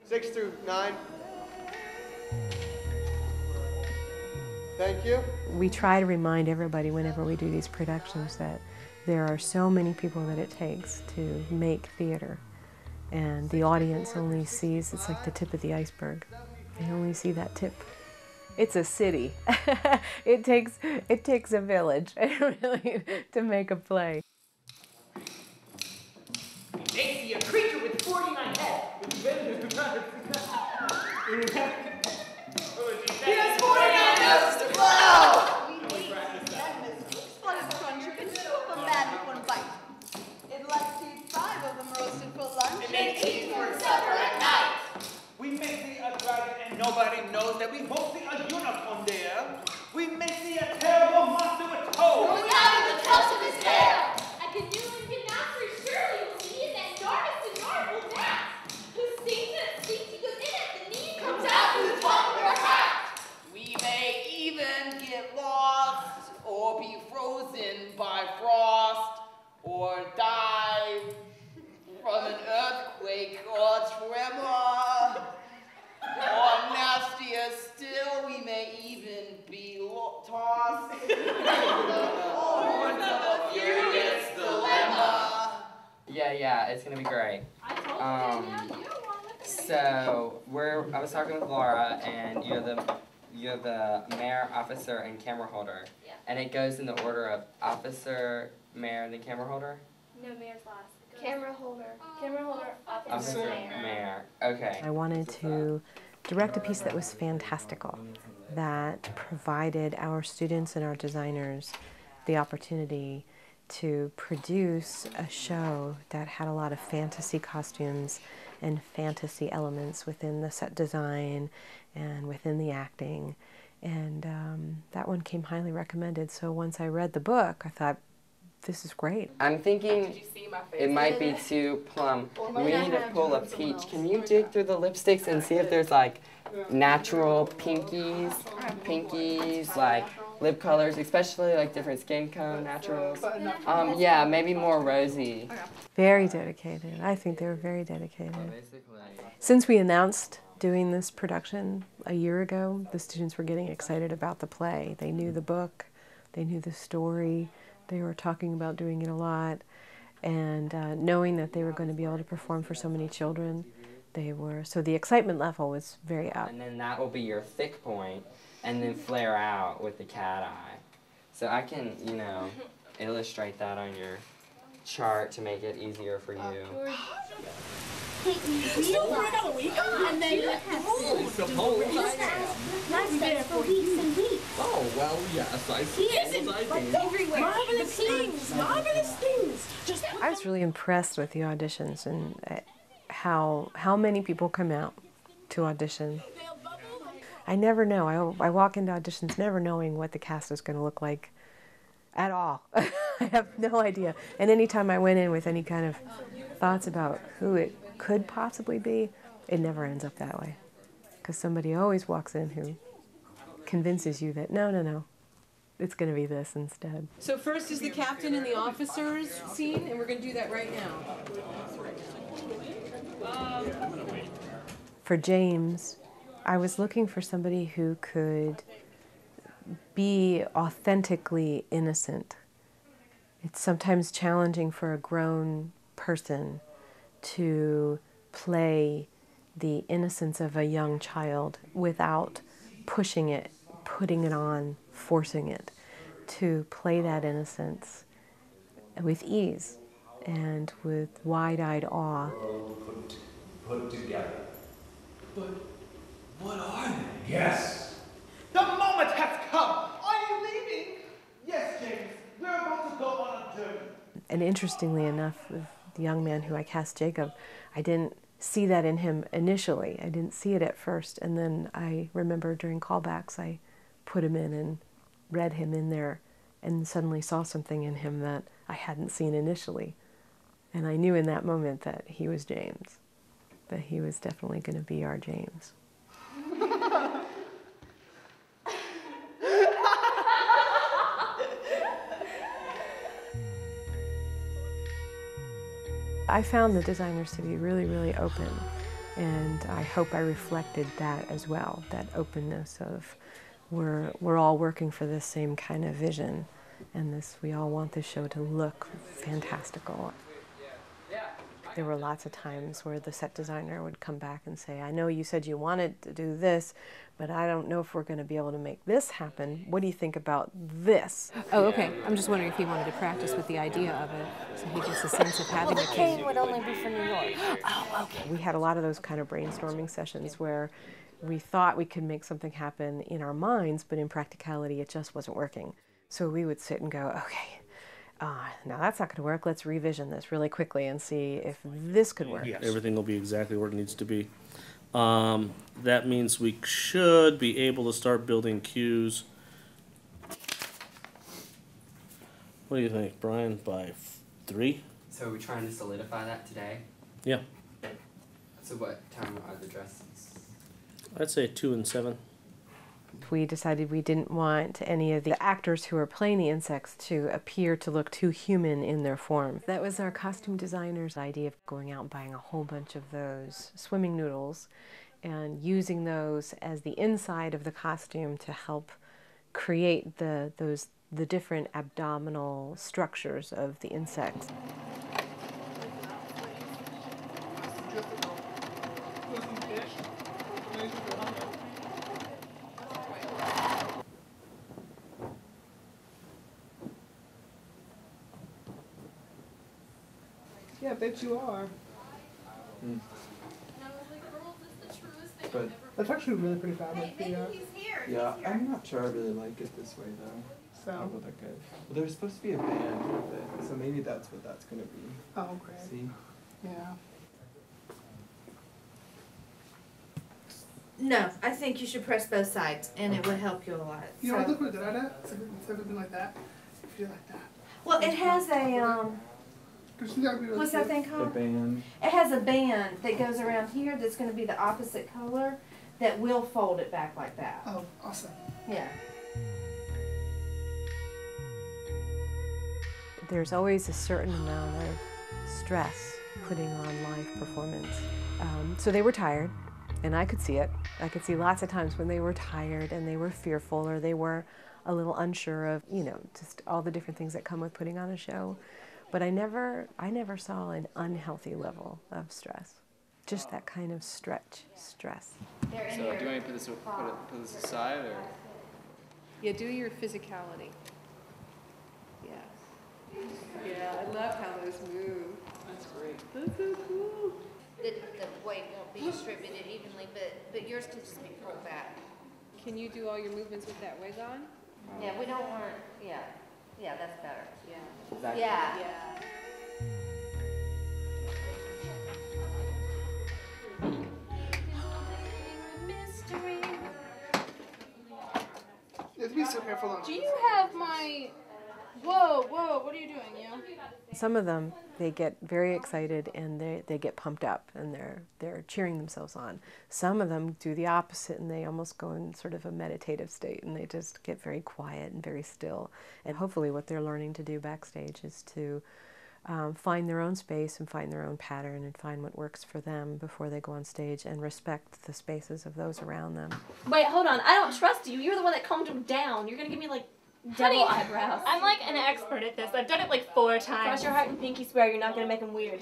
6 through 9. Thank you. We try to remind everybody whenever we do these productions that there are so many people that it takes to make theater. And the audience only sees, it's like the tip of the iceberg. They only see that tip. It's a city. It takes a village really to make a play. They see a creature with 49 heads. He has 49 noses to blow! You can chew up a man with one bite. It'd like to eat 5 of them roasted for lunch. And then 8 for supper at night. We may see a dragon and nobody knows that we won't see a unicorn there. We may see a terrible monster with toes. Growing out of the tuft of his hair. A canoe and canopy surely will see it that Narvis and Narvel dance. Who sings and sings goes in at the knee and comes out through the top of her hat. We may even get lost or be frozen by frost or die from an earthquake or tremor. Or nastier still, we may even be tossed on the furious dilemma. Yeah, it's gonna be great. I told you, you don't want to. So I was talking with Laura, and you're the mayor, officer, and camera holder. Yeah. And it goes in the order of officer, mayor, and then camera holder? No, mayor's last. Camera holder, officer, mayor. Okay. I wanted to direct a piece that was fantastical, that provided our students and our designers the opportunity to produce a show that had a lot of fantasy costumes and fantasy elements within the set design and within the acting. And that one came highly recommended. So once I read the book, I thought, this is great. I'm thinking it might be too plum. We need to pull a peach. Can you dig through the lipsticks and see if there's like natural pinkies, like lip colors, especially like different skin tone naturals? Yeah, maybe more rosy. Very dedicated. I think they were very dedicated. Since we announced doing this production a year ago, the students were getting excited about the play. They knew the book, they knew the story. They were talking about doing it a lot, and knowing that they were going to be able to perform for so many children, so the excitement level was very up. And then that will be your thick point, and then flare out with the cat eye. So I can, illustrate that on your chart to make it easier for you. Still for another week? And then you have Suppose I am. We've been for weeks and weeks. Oh, well, yes, I suppose I do. Everywhere. Marvelous things. Marvelous things. I was really impressed with the auditions and how many people come out to audition. I never know. I walk into auditions never knowing what the cast is going to look like at all. I have no idea. And anytime I went in with any kind of thoughts about who it could possibly be, it never ends up that way. Because somebody always walks in who convinces you that no, it's going to be this instead. So first is the captain and the officers scene, and we're going to do that right now. For James, I was looking for somebody who could be authentically innocent. It's sometimes challenging for a grown person to play the innocence of a young child without pushing it, putting it on, forcing it. To play that innocence with ease and with wide-eyed awe. Put together. But what are they? Yes. The moment has come. Are you leaving? Yes, James. We're about to go on a journey. And interestingly enough, the young man who I cast, Jacob, I didn't see that in him initially. I didn't see it at first. And then I remember during callbacks, I put him in and read him in there and suddenly saw something in him that I hadn't seen initially. And I knew in that moment that he was James, that he was definitely going to be our James. I found the designers to be really, really open And I hope I reflected that as well, that openness of we're all working for this same kind of vision, and we all want this show to look fantastical. There were lots of times where the set designer would come back and say, I know you said you wanted to do this, but I don't know if we're going to be able to make this happen. What do you think about this? Oh, okay. I'm just wondering if he wanted to practice with the idea of it, so he gets a sense of having Well, a the kid. K would only be for New York. Oh, okay. We had a lot of those kind of brainstorming sessions where we thought we could make something happen in our minds, but in practicality, it just wasn't working. So we would sit and go, okay, now that's not going to work. Let's revision this really quickly and see if this could work. Yes. Everything will be exactly where it needs to be. That means we should be able to start building cues. What do you think, Brian? By 3? So are we trying to solidify that today? Yeah. So what time are the dresses? I'd say 2 and 7. We decided we didn't want any of the actors who are playing the insects to appear to look too human in their form. That was our costume designer's idea of going out and buying a whole bunch of those swimming noodles and using those as the inside of the costume to help create the different abdominal structures of the insects. Yeah, I bet you are. And I was like, girls, this is the truest thing I've ever That's actually really pretty fabric. Hey, maybe he's here. Yeah, He's here. I'm not sure I really like it this way though. So? How will that go? Well, there's supposed to be a band with it, so maybe that's what that's gonna be. Oh, okay. See? Yeah. No, I think you should press both sides, and it would help you a lot. You know, look what I did at. Instead of doing like that, if you do like that. Well, it has a what's that thing The called? band. It has a band that goes around here that's going to be the opposite color that will fold it back like that. Oh, awesome. Yeah. There's always a certain amount of stress putting on live performance. So they were tired, and I could see it. I could see lots of times when they were tired and they were fearful or they were a little unsure of, just all the different things that come with putting on a show. But I never saw an unhealthy level of stress. Just that kind of stress. So do you want me to put this aside, or? Yeah, do your physicality. Yeah. Yeah, I love how those move. That's great. That's so cool. The weight won't be distributed evenly, but yours could just be pulled back. Can you do all your movements with that wig on? Yeah, we don't want, yeah, that's better. Yeah. Exactly. Yeah. You have to be so careful on. Do you have my... Whoa, what are you doing, Some of them, they get very excited and they get pumped up and they're cheering themselves on. Some of them do the opposite and they almost go in sort of a meditative state and they just get very quiet and very still. And hopefully what they're learning to do backstage is to find their own space and find their own pattern and find what works for them before they go on stage and respect the spaces of those around them. Wait, hold on. I don't trust you. You're the one that calmed him down. You're going to give me, like, devil eyebrows. I'm like an expert at this. I've done it like 4 times. Cross your heart and pinky swear you're not going to make him weird.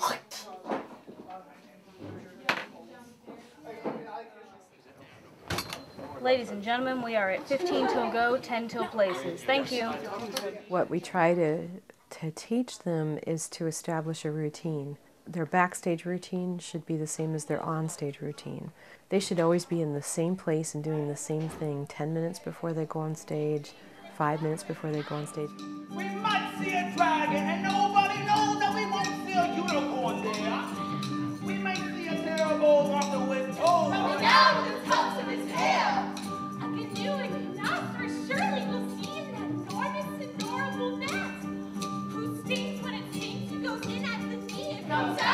Ladies and gentlemen, we are at 15 till go, 10 till places. Thank you. What we try to teach them is to establish a routine. Their backstage routine should be the same as their onstage routine. They should always be in the same place and doing the same thing 10 minutes before they go on stage, 5 minutes before they go on stage. We might see a dragon and nobody knows that we won't see a unicorn there. We might see a terrible monster with toes. Coming down with the tops of his hair. A canoeing monster surely will see in that enormous, adorable net. Who stings when it stings and goes in at the knee and comes out